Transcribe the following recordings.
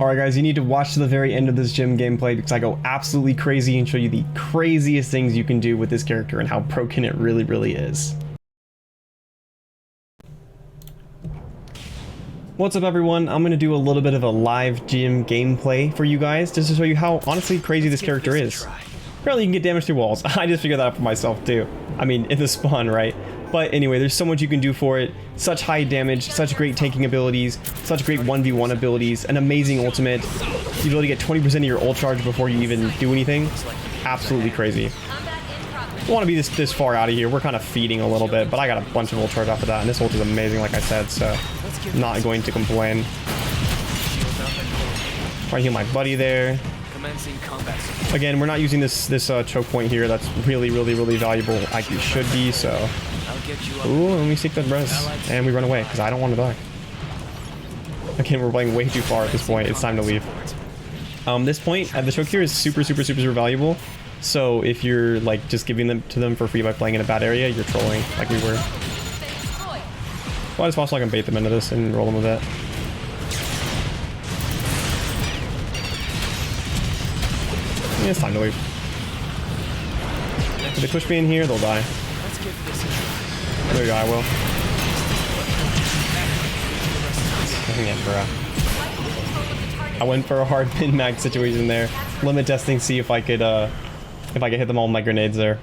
Alright guys, you need to watch to the very end of this gym gameplay because I go absolutely crazy and show you the craziest things you can do with this character and how broken it really is. What's up everyone, I'm going to do a little bit of a live gym gameplay for you guys just to show you how honestly crazy this character is. Apparently you can get damage through walls. I just figured that out for myself too. I mean, in the spawn, right? But anyway, there's so much you can do for it. Such high damage, such great tanking abilities, such great 1v1 abilities, an amazing ultimate. The ability to get 20% of your ult charge before you even do anything. Absolutely crazy. I don't want to be this far out of here. We're kind of feeding a little bit, but I got a bunch of ult charge after that, and this ult is amazing, like I said, so I'm not going to complain. Try to heal my buddy there. Again, we're not using this choke point here. That's really valuable, like it should be, so... Ooh, and we seek that res, and we run away, because I don't want to die. Again, we're playing way too far at this point. It's time to leave. This point, the choke here is super valuable. So if you're like just giving them to them for free by playing in a bad area, you're trolling, like we were. Well, it's possible I can bait them into this and roll them a bit. Yeah, it's time to leave. If they push me in here, they'll die. There you go, I will. I went for a hard min-max situation there. Limit testing, see if I could hit them all with my grenades there.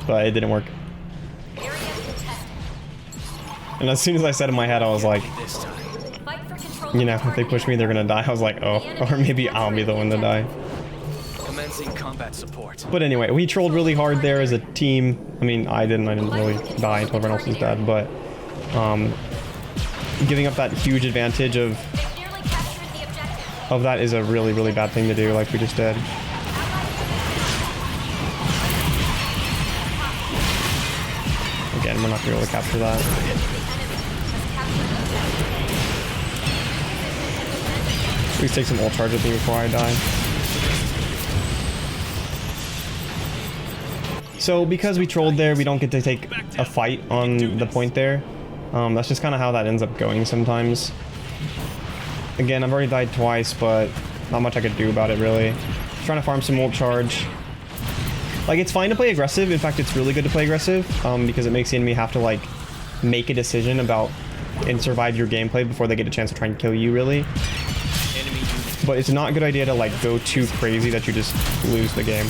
But it didn't work. And as soon as I said in my head, I was like, you know, if they push me, they're gonna die. I was like, oh, or maybe I'll be the one to die. But anyway, we trolled really hard there as a team. I mean, I didn't really die until everyone else was dead, but giving up that huge advantage of that is a really bad thing to do, like we just did. Again, we're not gonna be able to capture that. Please take some ult charge with me before I die. So because we trolled there, we don't get to take a fight on the point there. That's just kind of how that ends up going sometimes. Again, I've already died twice, but not much I could do about it really. Trying to farm some ult charge. Like, it's fine to play aggressive. In fact, it's really good to play aggressive because it makes the enemy have to like make a decision about and survive your gameplay before they get a chance to try and kill you really. But it's not a good idea to like go too crazy that you just lose the game.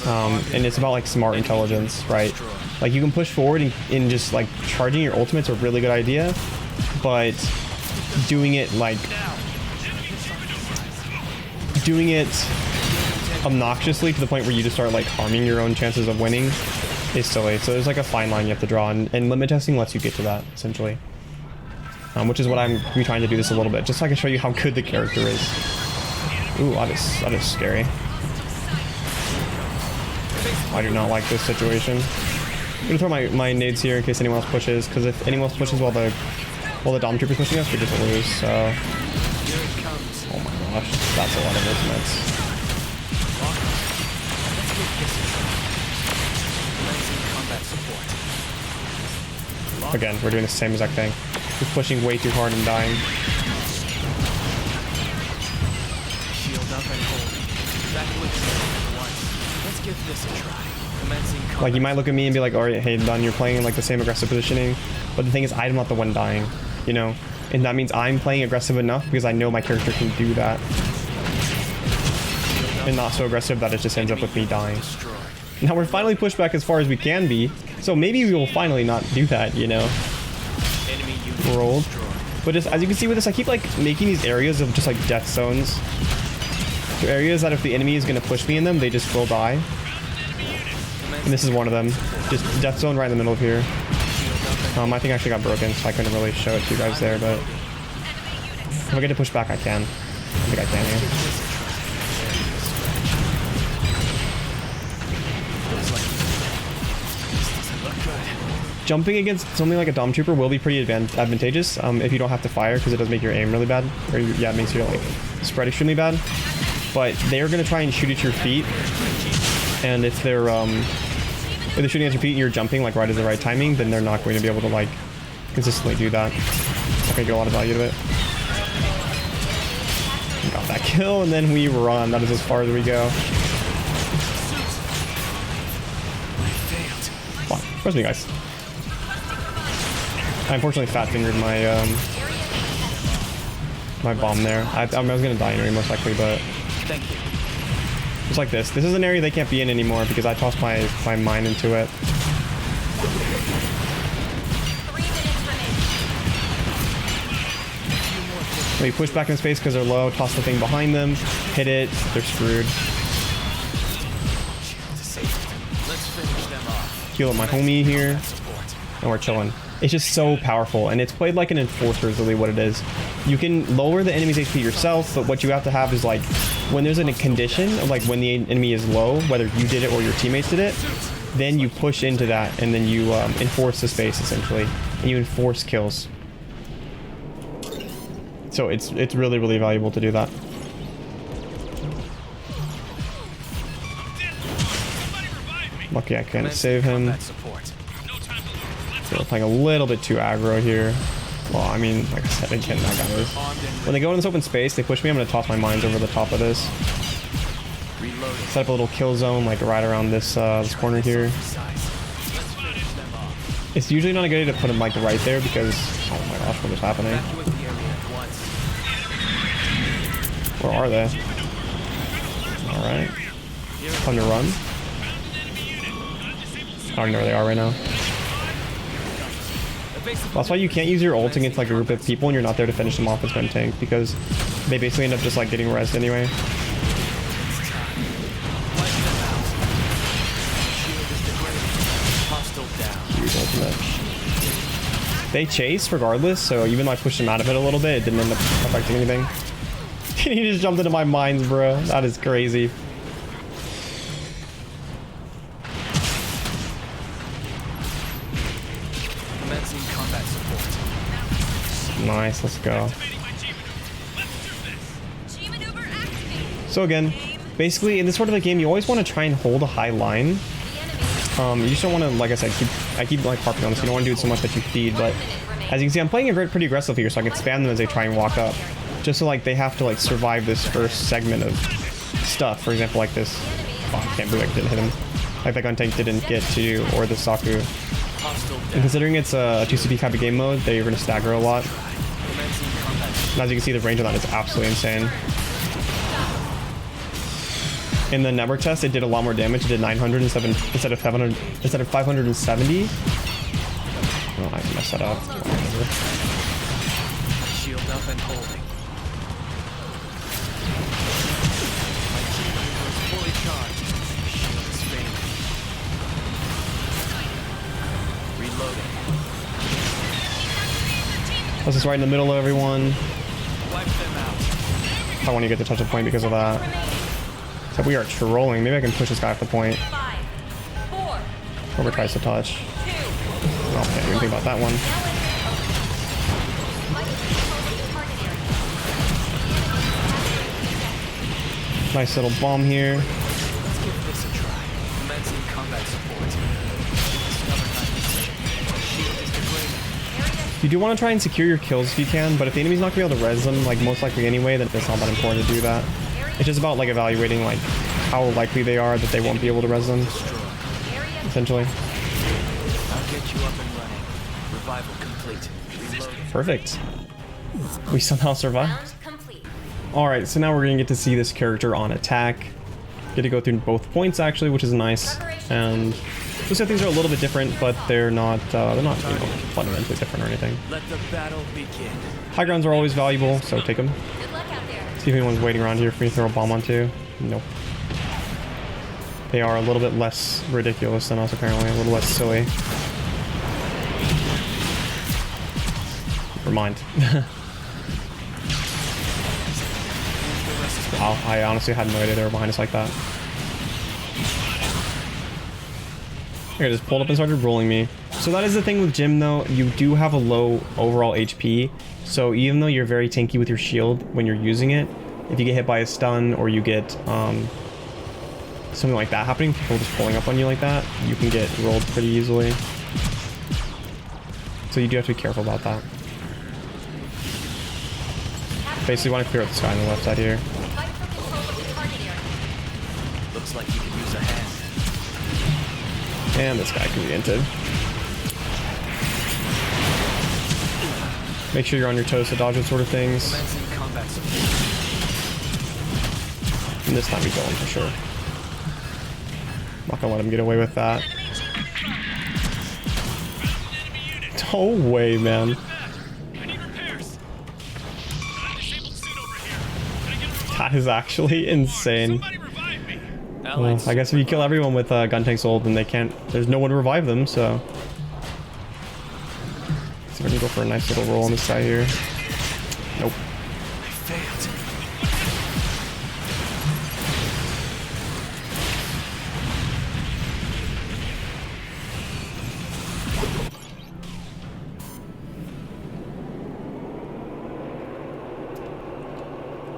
And it's about like smart intelligence, right? Like you can push forward and just like charging your ultimate's a really good idea, but doing it obnoxiously to the point where you just start like harming your own chances of winning is silly. So there's like a fine line you have to draw, and limit testing lets you get to that essentially, which is what I'm trying to do this a little bit, just so I can show you how good the character is. Ooh, that is scary. I do not like this situation. I'm gonna throw my nades here in case anyone else pushes, because if anyone else pushes while the Dom Trooper's pushing us, we just lose, so... Oh my gosh, that's a lot of ultimates. Again, we're doing the same exact thing. We're pushing way too hard and dying. Shield up and hold. Let's give this a try. Like, you might look at me and be like, alright, hey, done, you're playing in like the same aggressive positioning. But the thing is, I'm not the one dying, you know? And that means I'm playing aggressive enough because I know my character can do that. And not so aggressive that it just ends up with me dying. Now we're finally pushed back as far as we can be. So maybe we will finally not do that, you know? Rolled. But just, as you can see with this, I keep like making these areas of just like death zones. They're areas that if the enemy is going to push me in them, they just will die. And this is one of them. Just death zone right in the middle of here. I think I actually got broken, so I couldn't really show it to you guys there, but... If I get to push back, I can. I think I can here. Jumping against something like a Dom Trooper will be pretty advantageous if you don't have to fire, because it does make your aim really bad. Or, yeah, it makes your like spread extremely bad. But they're going to try and shoot at your feet. And if they're shooting at your feet and you're jumping like right at the right timing, then they're not going to be able to like consistently do that. I can get a lot of value to it. that kill, and then we run. That is as far as we go. Come on, trust me, guys. I unfortunately fat fingered my my bomb there. I was gonna die anyway, most likely, but just like this. This is an area they can't be in anymore because I tossed my mine into it. They push back in space because they're low, toss the thing behind them, hit it, they're screwed. Heal up my homie here, and we're chilling. It's just so powerful, and it's played like an enforcer is really what it is. You can lower the enemy's HP yourself, but what you have to have is like, when there's a condition of like when the enemy is low, whether you did it or your teammates did it, then you push into that, and then you enforce the space essentially, and you enforce kills. So it's really, really valuable to do that. Lucky I couldn't save him. They're playing a little bit too aggro here. Well, I mean, like I said, I got this. When they go in this open space, they push me. I'm going to toss my mines over the top of this. Set up a little kill zone, like right around this this corner here. It's usually not a good idea to put them like right there because, oh my gosh, what is happening? Where are they? Alright. Time to run. I don't know where they are right now. That's why you can't use your ult against like a group of people and you're not there to finish them off as one tank, because they basically end up just like getting rezzed anyway. Huge ultimate. They chase regardless, so even though I pushed them out of it a little bit, it didn't end up affecting anything. He just jumped into my mines, bro. That is crazy. Nice, let's go. So again, basically in this sort of a game, you always want to try and hold a high line. You just don't want to, like I said, I keep like harping on this. You don't want to do it so much that you feed, but as you can see, I'm playing it pretty aggressive here, so I can spam them as they try and walk up. Just so like they have to like survive this first segment of stuff. For example, like this. Oh, I can't believe I didn't hit him. Like that gun tank didn't get to, or the Saku. And considering it's a 2CP type of game mode, they're going to stagger a lot. And as you can see, the range on that is absolutely insane. In the network test, it did a lot more damage. It did 907 instead of 570. Oh, I messed that up. Shield up and holding. Fully charged. Shield is fading. Reloading. This is right in the middle of everyone. Wipe them out. I want to get the touch of point because of that. So we are trolling. Maybe I can push this guy off the point. Whoever tries to touch. Oh, can't even think about that one. Nice little bomb here. Let's give this a try. Commencing combat support. Shield is degraded. You do want to try and secure your kills if you can, but if the enemy's not going to be able to res them, like most likely anyway, then it's not that important to do that. It's just about like evaluating like how likely they are that they won't be able to res them, essentially. I'll get you up and running. Revival complete. Reloading. Perfect. We somehow survived. Alright, so now we're going to get to see this character on attack. Get to go through both points actually, which is nice. And those things are a little bit different, but they're not you know, fundamentally different or anything. Let the battle begin. High grounds are always valuable, so take them. See if anyone's waiting around here for me to throw a bomb onto. Nope. They are a little bit less ridiculous than us, apparently. A little less silly. Never mind. Wow, I honestly had no idea they were behind us like that. Okay, just pulled up and started rolling me. So that is the thing with Jim though, you do have a low overall HP. So even though you're very tanky with your shield when you're using it, if you get hit by a stun or you get something like that happening, people just pulling up on you like that, you can get rolled pretty easily. So you do have to be careful about that. Basically want to clear out this guy on the left side here. Looks like you could use a hand. And this guy can be inted. Make sure you're on your toes to dodge those sort of things. Commencing combat support. And this time he's going for sure. Not gonna let him get away with that. No way, man. That is actually insane. Well, I guess if you kill everyone with Guntank Soul, then they can't. There's no one to revive them, so. Let's see if I can go for a nice little roll on this guy here. Nope. I failed.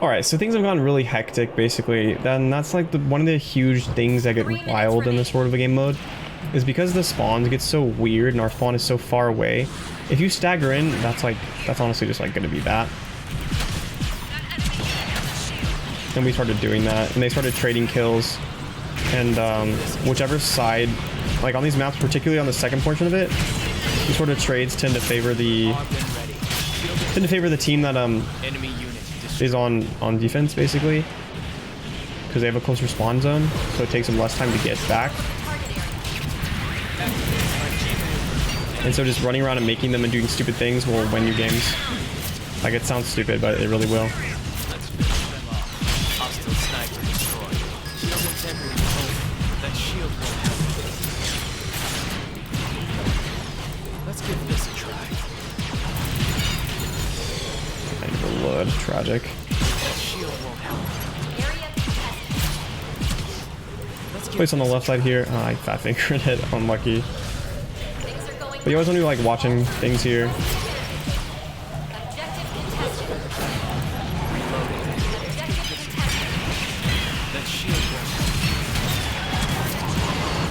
Alright, so things have gone really hectic, basically. Then that's like one of the huge things that get wild in this sort of a game mode, is because the spawns get so weird and our spawn is so far away. If you stagger in, that's honestly just like gonna be that. And we started doing that, and they started trading kills. And whichever side, like on these maps, particularly on the second portion of it, these sort of trades tend to favor the team that Enemy unit is on defense, basically, because they have a closer spawn zone, so it takes them less time to get back. And so just running around and making them and doing stupid things will win you games. Like, it sounds stupid, but it really will. Let's finish them off. Hostile sniper destroyed. Shield integrity over. That shield won't help. Let's give this a try. Blood, tragic. That shield won't help. Place on the left side here. Oh, I fat fingered it. Unlucky. But you always want to be like watching things here. That shield won't help.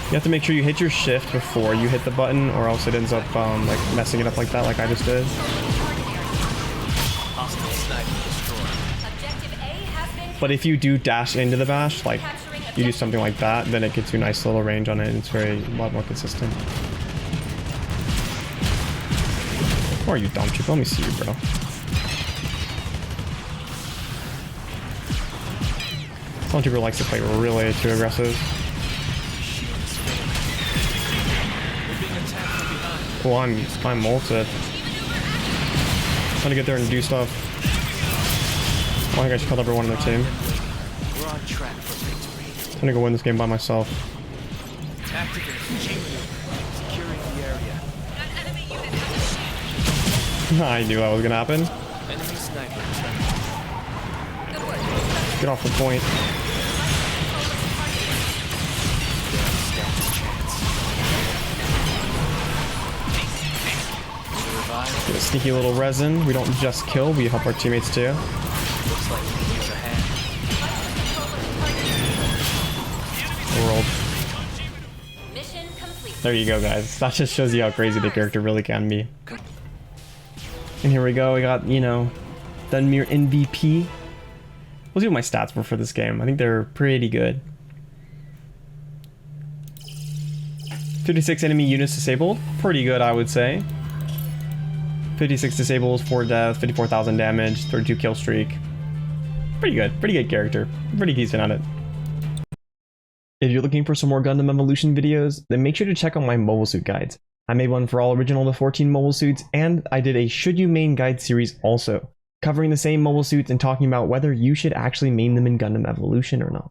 You have to make sure you hit your shift before you hit the button, or else it ends up like messing it up like that, like I just did. Hostile sniper destroyed. But if you do dash into the bash, like you do something like that, then it gets you a nice little range on it, and it's a lot more consistent. Where are you, dumb chip? Let me see you, bro. Some people likes to play really too aggressive. Well, I'm ulted. Trying to get there and do stuff. I think I should kill everyone on their team. We're on track for victory. I'm gonna go win this game by myself. Activate chain maneuver. Securing the area. I knew that was gonna happen. Enemy sniper. Get off the point. Get a sneaky little resin. We don't just kill, we help our teammates too. Looks like we can use a hand. World. There you go, guys. That just shows you how crazy the character really can be. And here we go. We got, you know, Dunmere MVP. We'll see what my stats were for this game. I think they're pretty good. 56 enemy units disabled. Pretty good, I would say. 56 disables, 4 deaths, 54,000 damage, 32 kill streak. Pretty good. Pretty good character. Pretty decent on it. If you're looking for some more Gundam Evolution videos, then make sure to check out my mobile suit guides. I made one for all original to 14 mobile suits, and I did a Should You Main guide series also, covering the same mobile suits and talking about whether you should actually main them in Gundam Evolution or not.